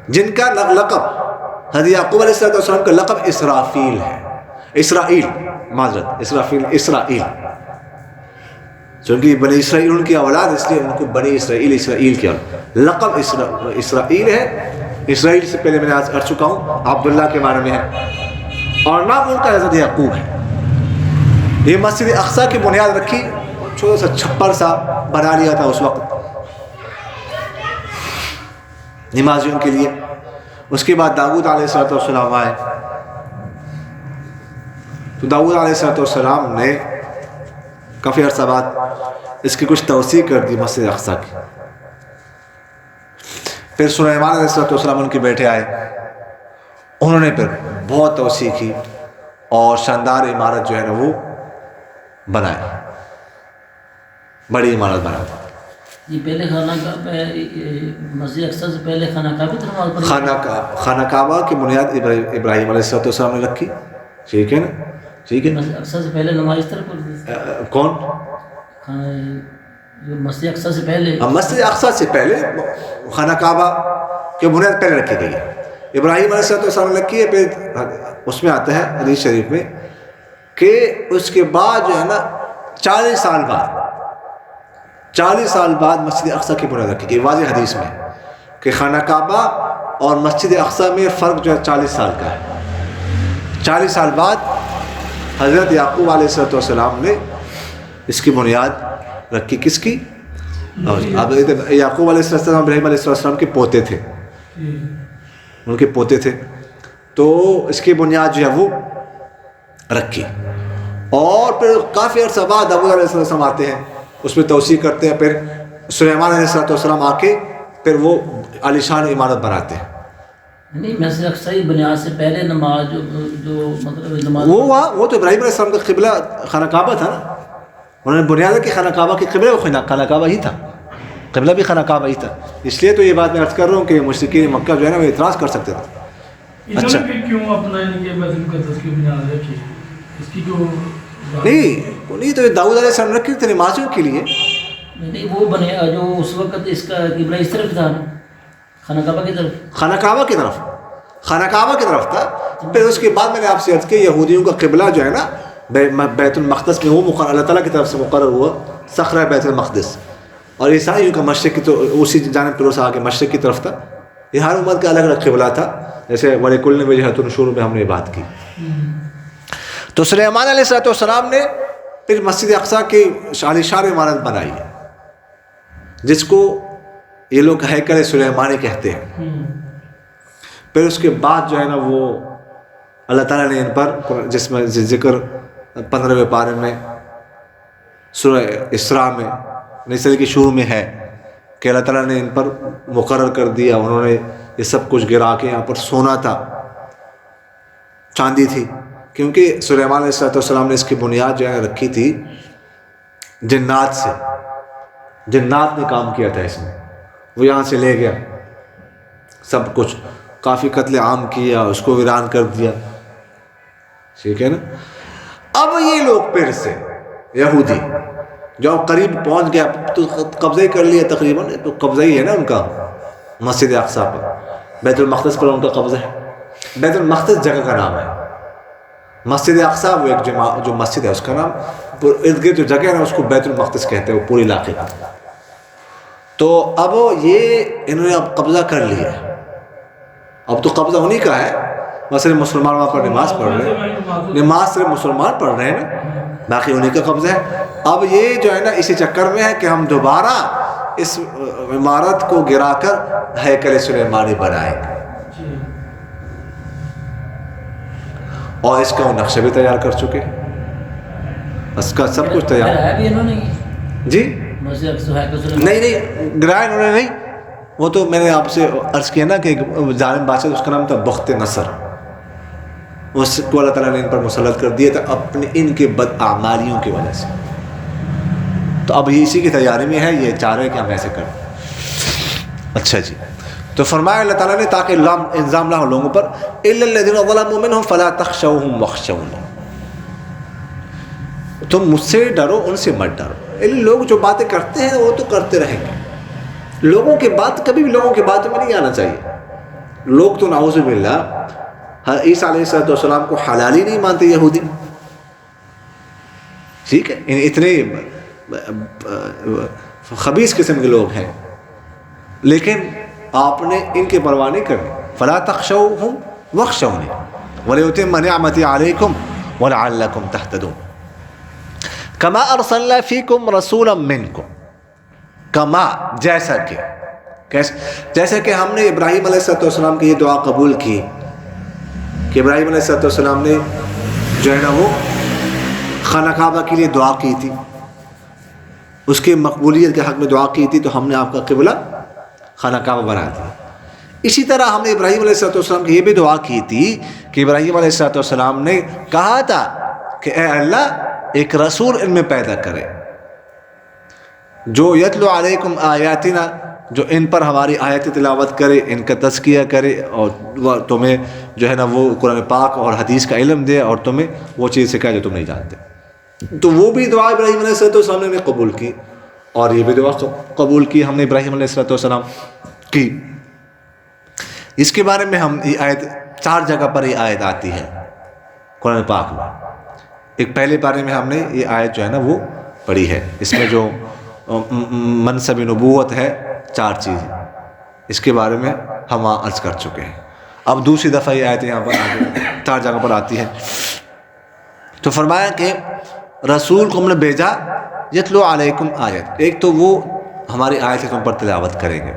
جن کا لقب حضرت یعقوب علیہ السلام کا لقب اسرافیل ہے. اسرائیل, معذرت, اسرائیل, چونکہ بنی اسرائیل ان کی اولاد, اس لیے ان کو بنی اسرائیل کیا لقب اسرائیل ہے. اسرائیل سے پہلے میں نے عرض چکا ہوں عبداللہ کے بارے میں ہے, اور نام ان کا حضرت یعقوب ہے. یہ مسجد اقصی کی بنیاد رکھی, چھوٹا سا چھپر سا بنا لیا تھا اس وقت نمازیوں کے لیے. اس کے بعد داؤد علیہ السلام آئے, تو داؤد علیہ السلام نے کافی عرصہ بعد اس کی کچھ توسیع کر دی مسجد اقصی کی. پھر سلیمان علیہ السلام ان کے بیٹے آئے, انہوں نے پھر بہت توسیع کی اور شاندار عمارت جو ہے نا وہ بنائے, بڑی عمارت بنا. یہ پہلے خانہ کعبہ مسجد اقصی سے پہلے خانہ کعبہ کی نماز پڑھی. خانہ کعبہ کی بنیاد ابراہیم علیہ السلام نے رکھی, ٹھیک ہے نا, ٹھیک ہے. مسجد اقصی سے پہلے نماز اس طرح پڑھی. کون؟ جو مسجد اقصی سے پہلے, مسجد اقصی سے پہلے خانہ کعبہ کی بنیاد پہلے رکھی گئی ہے. ابراہیم علیہ السلام نے رکھی ہے. پھر اس میں آتا ہے حدیث شریف میں کہ اس کے بعد جو ہے نا 40 سال بعد مسجد اقصی کی بنیاد رکھی گئی. واضح حدیث میں کہ خانہ کعبہ اور مسجد اقصی میں فرق جو ہے 40 سال کا ہے. 40 سال بعد حضرت یعقوب علیہ السلام نے اس کی بنیاد رکھی. کس کی؟ اب یعقوب علیہ السلام ابراہیم علیہ السلام کے پوتے تھے, ان کے پوتے تھے, تو اس کی بنیاد جو ہے وہ رکھی. اور پھر کافی عرصہ بعد داؤد علیہ السلام آتے ہیں, اس میں توسیع کرتے ہیں. پھر سلیمان علیہ السلام آ کے پھر وہ عالیشان عمارت بناتے ہیں. نہیں, مسجد اقصی بنیاد سے پہلے نماز جو مطلب نماز وہ تو ابراہیم علیہ السلام کا قبلہ خانہ کعبہ تھا نا. انہوں نے بنیاد کی خانہ کعبہ کی قبلہ خانہ کعبہ ہی تھا, قبلہ بھی خانہ کعبہ ہی تھا. اس لیے تو یہ بات میں عرض کر رہا ہوں کہ مشرکین مکہ جو ہے نا وہ اعتراض کر سکتے تھے. اچھا کیوں اپنا بیت المقدس کی بنیاد رکھی, اس کی جو نہیں تو داؤد علیہ السلام رکھے تھے نمازوں کے لیے. نہیں, وہ بنے جو اس وقت اس کا قبلہ اس طرف تھا نا, خانہ کعبہ کی طرف, خانہ کعبہ کی طرف تھا. پھر اس کے بعد میں نے آپ سے عرض کیا یہودیوں کا قبلہ جو ہے نا بیت المقدس میں وہ اللہ تعالیٰ کی طرف سے مقرر ہوا صخرہ بیت المقدس, اور عیسائیوں کا مشرق کی تو اسی جانب پروس آ کے مشرق کی طرف تھا. یہ ہر امت کا الگ الگ قبلہ تھا, جیسے وَلِكُلٍّ وِجْهَةٌ شروع میں ہم نے بات کی. تو سلیمان علیہ السلام نے پھر مسجد اقصی کی عالیشان عمارت بنائی ہے, جس کو یہ لوگ ہیکل سلیمانی کہتے ہیں. پھر اس کے بعد جو ہے نا وہ اللہ تعالیٰ نے ان پر, جس میں ذکر 15ویں پارے میں سورہ اسراء میں نسل کی شروع میں ہے کہ اللہ تعالیٰ نے ان پر مقرر کر دیا. انہوں نے یہ سب کچھ گرا کے, یہاں پر سونا تھا, چاندی تھی, کیونکہ سلیمان علیہ السلام نے اس کی بنیاد جو ہے رکھی تھی جنات سے. جنات نے کام کیا تھا اس میں, وہ یہاں سے لے گیا سب کچھ, کافی قتل عام کیا, اس کو ویران کر دیا, ٹھیک ہے نا. اب یہ لوگ پھر سے یہودی جو قریب پہنچ گیا تو قبضہ ہی کر لیا تقریباً, تو قبضہ ہی ہے نا ان کا مسجد اقصی پر, بیت المقدس پر ان کا قبضہ ہے. بیت المقدس جگہ کا نام ہے, مسجد اقصی وہ ایک جو مسجد ہے اس کا نام, ارد گرد جو جگہ ہے نا اس کو بیت المقدس کہتے ہیں, وہ پورے علاقے کا. تو اب یہ انہوں نے اب قبضہ کر لیا, اب تو قبضہ انہی کا ہے. مثلا مسلمان وہاں پر نماز پڑھ رہے ہیں, نماز صرف مسلمان پڑھ رہے ہیں نا, باقی انہی کا قبضہ ہے. اب یہ جو ہے نا اسی چکر میں ہے کہ ہم دوبارہ اس عمارت کو گرا کر ہیکل سلیمانی بنائیں گے, اور اس کا وہ نقشہ بھی تیار کر چکے, اس کا سب کچھ تیار ہے بھی انہوں نے. جی مسجد اقصی ہے کہ نہیں گرایا انہوں نے نہیں. وہ تو میں نے آپ سے عرض کیا نا کہ ظالم بادشاہ اس کا نام تھا بخت نصر, اس کو اللہ تعالیٰ نے ان پر مسلط کر دیا تھا اپنے ان کے بد اعمالیوں کی وجہ سے. تو اب یہ اسی کی تیاری میں ہے, یہ چاہ رہے کہ ہم ایسے کریں. اچھا جی, تو فرمایا اللہ تعالیٰ نے تاکہ الزام نہ ہو لوگوں پر, الا الذین ظلموا منہم فلا تخشوہم واخشونی, تم مجھ سے ڈرو, ان سے مت ڈرو. لوگ جو باتیں کرتے ہیں وہ تو کرتے رہیں گے, لوگوں کی بات کبھی بھی لوگوں کی باتوں میں نہیں آنا چاہیے. لوگ تو نعوذ باللہ عیسیٰ علیہ السلام کو حلال ہی نہیں مانتے یہودی, ٹھیک ہے, اتنے خبیث قسم کے لوگ ہیں, لیکن آپ نے ان کی پرواہ نہیں کرنی. فلا تخشوہم واخشونی ولیتم نعمتی علیکم ولعلکم تہتدون کما ارسلنا فیکم رسولا منکم. کما جیسا کہ ہم نے ابراہیم علیہ السلام کی یہ دعا قبول کی کہ ابراہیم علیہ السلام نے جو ہے نا وہ خانہ کعبہ کے لیے دعا کی تھی, اس کی مقبولیت کے حق میں دعا کی تھی تو ہم نے آپ کا قبلہ خانہ کعبہ بنا دیا. اسی طرح ہم نے ابراہیم علیہ السلام کی یہ بھی دعا کی تھی کہ ابراہیم علیہ السلام نے کہا تھا کہ اے اللہ ایک رسول ان میں پیدا کرے جو یتلو علیکم آیاتنا، جو ان پر ہماری آیت تلاوت کرے، ان کا تزکیہ کرے، اور تمہیں جو ہے نا وہ قرآن پاک اور حدیث کا علم دے اور تمہیں وہ چیز سکھائے جو تم نہیں جانتے. تو وہ بھی دعا ابراہیم علیہ السلام نے قبول کی، اور یہ بھی دعا قبول کی ہم نے ابراہیم علیہ السلام کی. اس کے بارے میں ہم یہ آیت 4 جگہ پر یہ آیت آتی ہے قرآن پاک میں. ایک پہلے بارے میں ہم نے یہ آیت جو ہے نا وہ پڑھی ہے، اس میں جو منصب نبوت ہے 4 چیزیں، اس کے بارے میں ہم عرض کر چکے ہیں. اب دوسری دفعہ یہ آیت یہاں پر 4 جگہ پر آتی ہے. تو فرمایا کہ رسول کو ہم نے بھیجا یتلو علیکم آیت، ایک تو وہ ہماری آیت تم پر تلاوت کریں گے.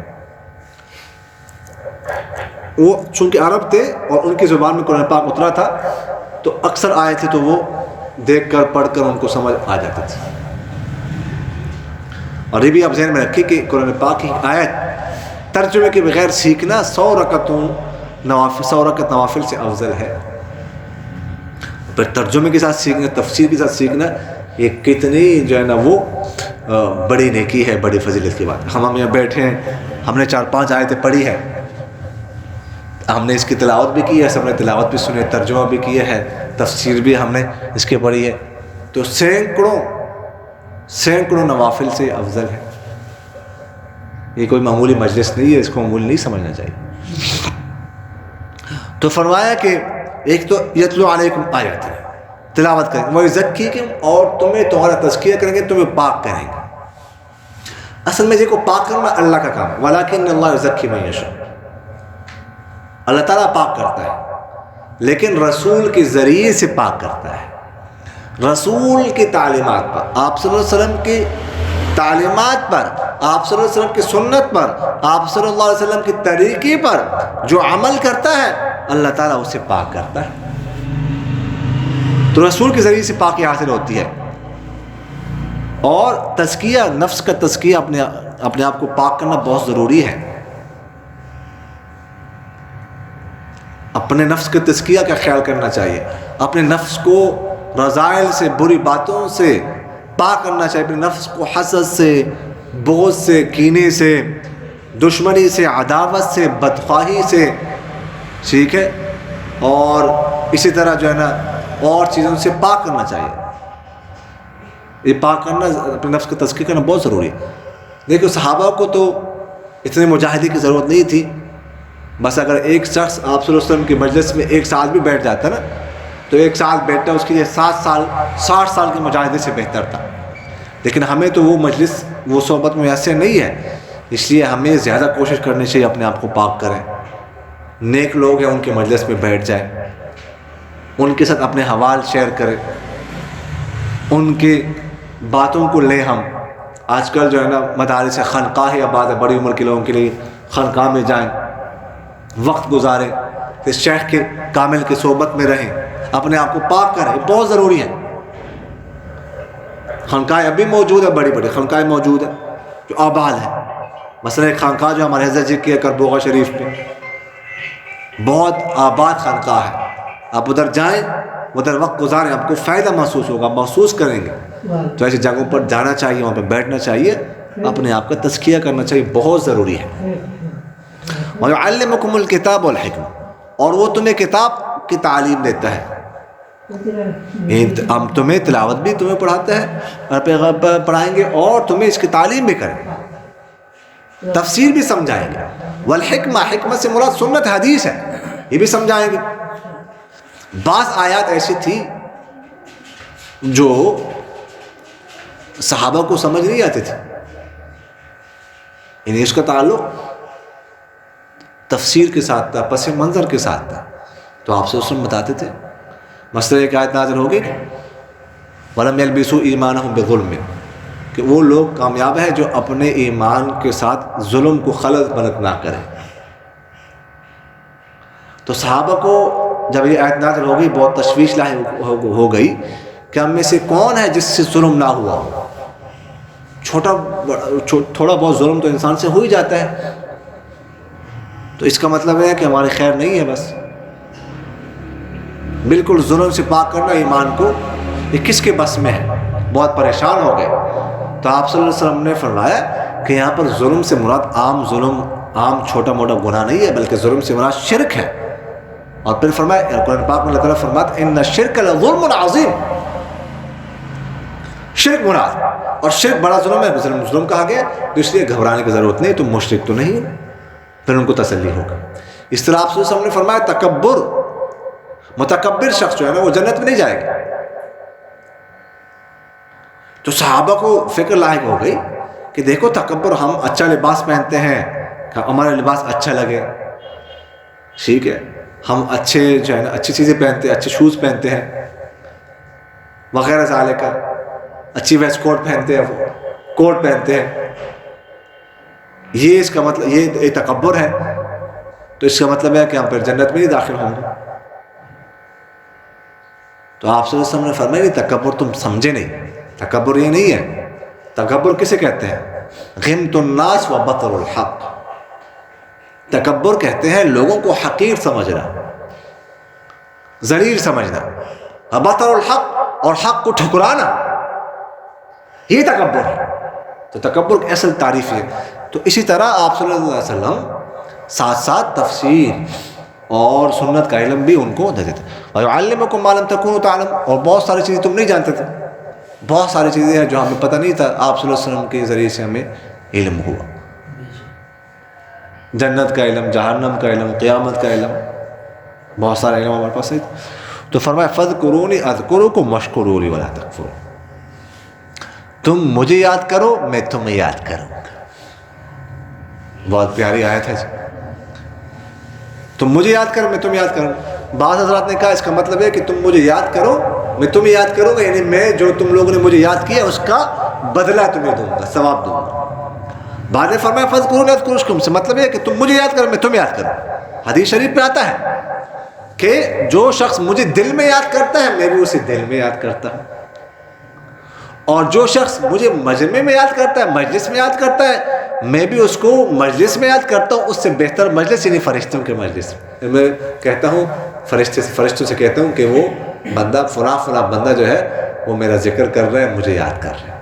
وہ چونکہ عرب تھے اور ان کی زبان میں قرآن پاک اترا تھا تو اکثر آیتیں تو وہ دیکھ کر پڑھ کر ان کو سمجھ آ جاتی تھی. اور یہ بھی آپ ذہن میں رکھیں کہ قرآن پاک کی آیت ترجمے کے بغیر سیکھنا 100 رکعت نوافل سے افضل ہے. پھر ترجمے کے ساتھ سیکھنا، تفسیر کے ساتھ سیکھنا، یہ کتنی جو ہے نا وہ بڑی نیکی ہے، بڑی فضیلت کی بات ہے. ہم یہاں بیٹھے ہیں، ہم نے 4-5 آیتیں پڑھی ہے، ہم نے اس کی تلاوت بھی کی ہے، سب نے تلاوت بھی سنی ہے، ترجمہ بھی کیا ہے، تفسیر بھی ہم نے اس کے پڑھی ہے، تو سینکڑوں نوافل سے افضل ہے. یہ کوئی معمولی مجلس نہیں ہے، اس کو معمولی نہیں سمجھنا چاہیے. تو فرمایا کہ ایک تو یتلو علیکم آیات، تلاوت کریں گے، وَيُزَكِّيكُمْ، اور تمہیں تمہارا تزکیہ کریں گے، تمہیں پاک کریں گے. اصل میں کو پاک کرنا اللہ کا کام ہے، وَلَكِنَّ اللَّهَ يُزَكِّي مَن يَشَاءُ، اللہ تعالیٰ پاک کرتا ہے لیکن رسول کے ذریعے سے پاک کرتا ہے. رسول کی تعلیمات پر، آپ صلی اللہ علیہ وسلم کی تعلیمات پر، آپ صلی اللہ علیہ وسلم کی سنت پر، آپ صلی اللہ علیہ وسلم کی طریقے پر جو عمل کرتا ہے اللہ تعالیٰ اسے پاک کرتا ہے. تو رسول کے ذریعے سے پاکی حاصل ہوتی ہے. اور تزکیہ، نفس کا تزکیہ، اپنے آپ کو پاک کرنا بہت ضروری ہے. اپنے نفس کے تزکیہ کا خیال کرنا چاہیے، اپنے نفس کو رذائل سے، بری باتوں سے پاک کرنا چاہیے، اپنے نفس کو حسد سے، بغض سے، کینے سے، دشمنی سے، عداوت سے، بدخواہی سے، ٹھیک ہے، اور اسی طرح جو ہے نا اور چیزوں سے پاک کرنا چاہیے. یہ پاک کرنا، اپنے نفس کا تزکیہ کرنا بہت ضروری ہے. دیکھو صحابہ کو تو اتنے مجاہدی کی ضرورت نہیں تھی، بس اگر ایک شخص آپ صلی اللہ علیہ وسلم کی مجلس میں 1 سال بھی بیٹھ جاتا نا تو 1 سال بیٹھنا اس کے لیے 60 سال کے مجاہدے سے بہتر تھا. لیکن ہمیں تو وہ مجلس، وہ صحبت میسر نہیں ہے، اس لیے ہمیں زیادہ کوشش کرنی چاہیے اپنے آپ کو پاک کریں. نیک لوگ ہیں ان کے مجلس میں بیٹھ جائیں، ان کے ساتھ اپنے حوال شیئر کریں، ان کی باتوں کو لیں. ہم آج کل جو ہے نا مدارس خانقاہ آباد ہے، بڑی عمر کے لوگوں کے لیے خانقاہ میں جائیں، وقت گزاریں، اس شیخ کے کامل کی صحبت میں رہیں، اپنے آپ کو پاک کریں. بہت ضروری ہے. خانقاہ ابھی موجود ہے، بڑی بڑی خانقاہ موجود ہے جو آباد ہے. مثلا ایک خانقاہ جو ہمارے حضرت جی کی ہے کربوغا شریف پہ، بہت آباد خانقاہ ہے. آپ ادھر جائیں، ادھر وقت گزاریں، آپ کو فائدہ محسوس ہوگا، محسوس کریں گے. تو ایسی جگہوں پر جانا چاہیے، وہاں پہ بیٹھنا چاہیے، اپنے آپ کا تزکیہ کرنا چاہیے، بہت ضروری ہے. وَيُعَلِّمُكُمُ الْكِتَابَ وَالْحِكْمَةَ، اور وہ تمہیں کتاب کی تعلیم دیتا ہے. ہم تمہیں تلاوت بھی تمہیں پڑھاتا ہے اور پڑھائیں گے، اور تمہیں اس کی تعلیم بھی کریں گے، تفسیر بھی سمجھائیں گے. والحکمہ، حکمت سے مراد سنت حدیث ہے، یہ بھی سمجھائیں گے. بعض آیات ایسی تھی جو صحابہ کو سمجھ نہیں آتی تھی، یعنی اس کا تعلق تفسیر کے ساتھ تھا، پس منظر کے ساتھ تھا، تو آپ سے اس میں بتاتے تھے. مثلا ایک آیت نازل ہوگی وَلَمْ يَلْبِسُوا إِيمَانَهُمْ بِظُلْمٍ، کہ وہ لوگ کامیاب ہے جو اپنے ایمان کے ساتھ ظلم کو خلط بلط نہ کریں. تو صحابہ کو جب یہ آیت نازل ہوگی بہت تشویش لاحق ہو گئی کہ ہم میں سے کون ہے جس سے ظلم نہ ہوا ہو، تھوڑا بہت ظلم تو انسان سے ہو ہی جاتا ہے، تو اس کا مطلب ہے کہ ہماری خیر نہیں ہے. بس بالکل ظلم سے پاک کرنا ایمان کو، یہ کس کے بس میں ہے؟ بہت پریشان ہو گئے. تو آپ صلی اللہ علیہ وسلم نے فرمایا کہ یہاں پر ظلم سے مراد عام ظلم، عام چھوٹا موٹا گناہ نہیں ہے، بلکہ ظلم سے مراد شرک ہے. اور پھر فرمایا قرآن پاک میں اللہ تعالیٰ فرماتا ان الشرک لظلم عظیم، شرک مراد، اور شرک بڑا ظلم ہے. ظلم کہا گیا تو اس لیے گھبرانے کی ضرورت نہیں، تم مشرک تو نہیں. پھر ان کو تسلی ہوگا. اس طرح آپ صلی اللہ علیہ وسلم نے فرمایا تکبر، متکبر شخص جو ہے نا وہ جنت میں نہیں جائے گا. تو صحابہ کو فکر لاحق ہو گئی کہ دیکھو تکبر، ہم اچھا لباس پہنتے ہیں کہ ہمارا لباس اچھا لگے، ٹھیک ہے، ہم اچھے جو ہے نا اچھی چیزیں پہنتے ہیں، اچھے شوز پہنتے ہیں وغیرہ ذالک، اچھی ویسٹ کوٹ پہنتے ہیں، کوٹ پہنتے ہیں. یہ اس کا مطلب یہ تکبر ہے. تو اس کا مطلب ہے کہ ہم پھر جنت میں نہیں داخل ہوں گے. تو آپ صلی اللہ علیہ وسلم نے فرمایا نہیں، تکبر تم سمجھے نہیں. تکبر یہ نہیں ہے. تکبر کسے کہتے ہیں؟ غمت الناس و بطر الحق. تکبر کہتے ہیں لوگوں کو حقیر سمجھنا، ذلیل سمجھنا، بطر الحق، اور حق کو ٹھکرانا، یہ تکبر ہے. تو تکبر کی اصل تعریف ہے. تو اسی طرح آپ صلی اللہ علیہ وسلم ساتھ ساتھ تفسیر اور سنت کا علم بھی ان کو دے دیتے. وَيُعَلِّمُكُم مَّا لَمْ تَكُونُوا تَعْلَمُونَ، اور بہت ساری چیزیں تم نہیں جانتے تھے، بہت ساری چیزیں ہیں جو ہمیں پتہ نہیں تھا، آپ صلی اللہ علیہ وسلم کے ذریعے سے ہمیں علم ہوا. جنت کا علم، جہنم کا علم، قیامت کا علم، بہت سارا علم ہمارے پاس ہے. تو فرمایا فَاذْكُرُونِي أَذْكُرُكُمْ وَاشْكُرُوا لِي وَلَا تَكْفُرُونَ. تم مجھے یاد کرو، میں تمہیں یاد کروں گا. بہت پیاری آیت ہے. تم مجھے یاد کرو، میں تمہیں یاد کروں. بعض حضرات نے کہا اس کا مطلب ہے کہ تم مجھے یاد کرو، میں تمہیں یاد کروں گا، یعنی میں جو تم لوگوں نے مجھے یاد کیا اس کا بدلہ تمہیں دوں گا، ثواب دوں گا. بعد نے فرمایا فَاذْكُرُونِي أَذْكُرْكُمْ، سے مطلب ہے کہ تم مجھے یاد کرو، میں تمہیں یاد کروں. حدیث شریف میں آتا ہے کہ جو شخص مجھے دل میں یاد کرتا ہے میں بھی اسے دل میں یاد کرتا ہوں، اور جو شخص مجھے مجمع میں یاد کرتا ہے، مجلس میں یاد کرتا ہے، میں بھی اس کو مجلس میں یاد کرتا ہوں. اس سے بہتر مجلس یعنی فرشتوں کے مجلس میں کہتا ہوں، فرشتوں سے کہتا ہوں کہ وہ بندہ فلاں بندہ جو ہے وہ میرا ذکر کر رہا ہے، مجھے یاد کر رہا ہے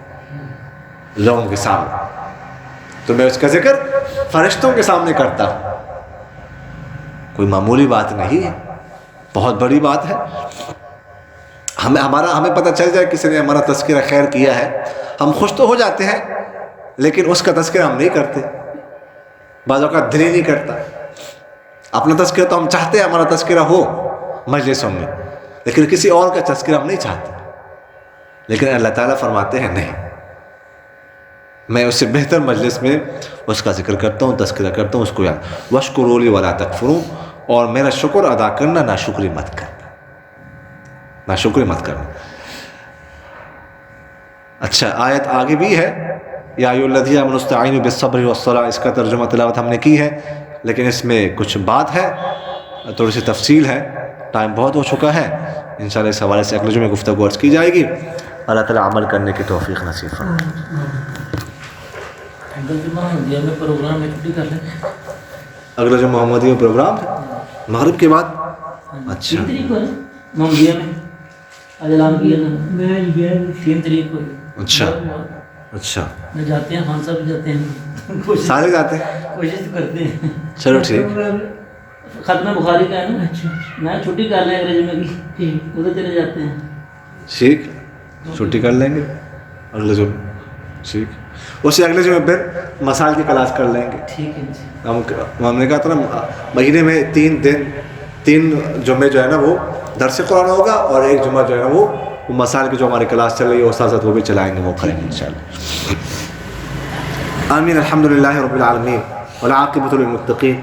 لوگوں کے سامنے. تو میں اس کا ذکر فرشتوں کے سامنے کرتا ہوں. کوئی معمولی بات نہیں ہے، بہت بڑی بات ہے. ہمیں پتہ چل جائے کسی نے ہمارا تذکرہ خیر کیا ہے، ہم خوش تو ہو جاتے ہیں، لیکن اس کا تذکرہ ہم نہیں کرتے. بعض اوقات دل ہی نہیں کرتا. اپنا تذکرہ تو ہم چاہتے ہیں ہمارا تذکرہ ہو مجلسوں میں، لیکن کسی اور کا تذکرہ ہم نہیں چاہتے. لیکن اللہ تعالیٰ فرماتے ہیں نہیں، میں اس سے بہتر مجلس میں اس کا ذکر کرتا ہوں، تذکرہ کرتا ہوں، اس کو یاد. وَاشْكُرُوا لِي وَلَا تَكْفُرُونَ، اور میرا شکر ادا کرنا، ناشکری مت کرنا، ناشکری مت کرنا. اچھا آیت آگے بھی ہے، یا ایھا الذین آمنوا استعینوا بالصبر والصلاۃ، اس کا ترجمہ تلاوت ہم نے کی ہے، لیکن اس میں کچھ بات ہے، تھوڑی سی تفصیل ہے. ٹائم بہت ہو چکا ہے، انشاءاللہ اس حوالے سے اگلے جمعے گفتگو عرض کی جائے گی. اللہ تعالیٰ عمل کرنے کی توفیق نصیب فرمائے. میں پروگرام میں چھٹی کر لیں. اگلا جو محمدیہ پروگرام ہے مغرب کے بعد. اچھا 3 تاریخ کو ہے محمدیہ میں، آج اعلان کیا تھا. میں گیا 3 تاریخ کو. اچھا میں جاتے ہیں، خان صاحب بھی جاتے ہیں، سارے جاتے ہیں. کوشش تو کرتے ہیں. چلو ٹھیک. ختم بخاری کا ہے نا، اچھا میں چھٹی کر لیں اگلے جمعے کی، ٹھیک. ادھر چلے جاتے ہیں. ٹھیک، چھٹی کر لیں گے اگلے جمعے. ٹھیک، اسے اگلے جمعے پھر مسائل کی کلاس کر لیں گے. ٹھیک ہے. ہم نے کہا تھا نا مہینے میں 3 جمعے جو ہے نا وہ درس قرآن ہوگا، اور 1 جمعہ جو ہے نا وہ مسائل کی جو ہماری کلاس چل رہی ہے استاد صاحب وہ بھی چلائیں گے، وہ کریں گے انشاءاللہ. آمین. الحمدللہ رب العالمین والعاقبۃ للمتقین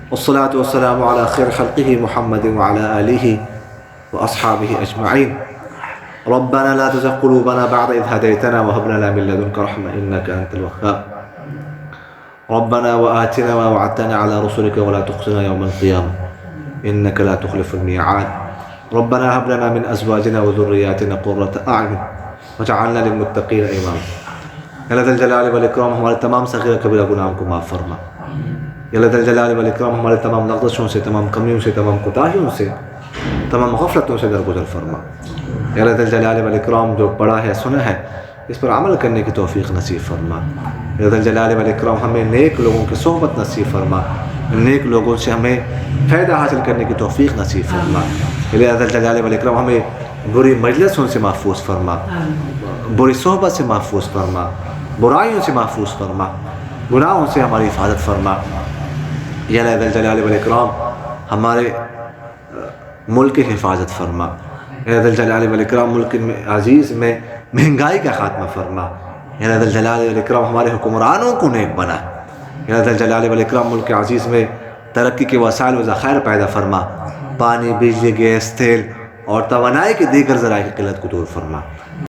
والصلاة والسلام علی خیر خلقہ محمد وعلی آلہ واصحابہ اجمعین. ربنا لا تزغ قلوبنا بعد إذ هديتنا وهب لنا من لدنك رحمة إنك أنت الوهاب. ربنا وآتنا ما وعدتنا على رسلك ولا تخزنا يوم القيامة إنك لا تخلف الميعاد. ربنا هب لنا من أزواجنا وذرياتنا قرة أعين واجعلنا للمتقين إماما. اللہ ذل جلال والاکرام ہمارے تمام صغیرہ کبیرہ گناہوں کو معاف فرما. یا اللہ ذل جلال والاکرام ہمارے تمام لغزشوں سے، تمام کمیوں سے، تمام کوتاہیوں سے، تمام غفلتوں سے درگزر فرما. یا اللہ ذل جلال والاکرام جو پڑھا ہے سنا ہے اس پر عمل کرنے کی توفیق نصیب فرما. یا اللہ ذل جلال والاکرام ہمیں نیک لوگوں کی صحبت نصیب فرما، نیک لوگوں سے ہمیں فائدہ حاصل کرنے کی توفیق نصیب فرما. یا اللہ ذل جلال والاکرام ہمیں بری مجلسوں سے محفوظ فرما، بری صحبت سے محفوظ فرما، برائیوں سے محفوظ فرما، گناہوں سے ہماری حفاظت فرما. یا اللہ ذل جلال والاکرام ہمارے ملک کی حفاظت فرما. یا اللہ ذل جلال والاکرام ملک عزیز میں مہنگائی کا خاتمہ فرما. یا اللہ ذل جلال والاکرام ہمارے حکمرانوں کو نیک بنا. یا اللہ ذل جلال والاکرام ملک عزیز میں ترقی کے وسائل و ذخائر پیدا فرما، پانی، بجلی، گیس، تیل اور توانائی کے دیگر ذرائع کی قلت کو دور فرما.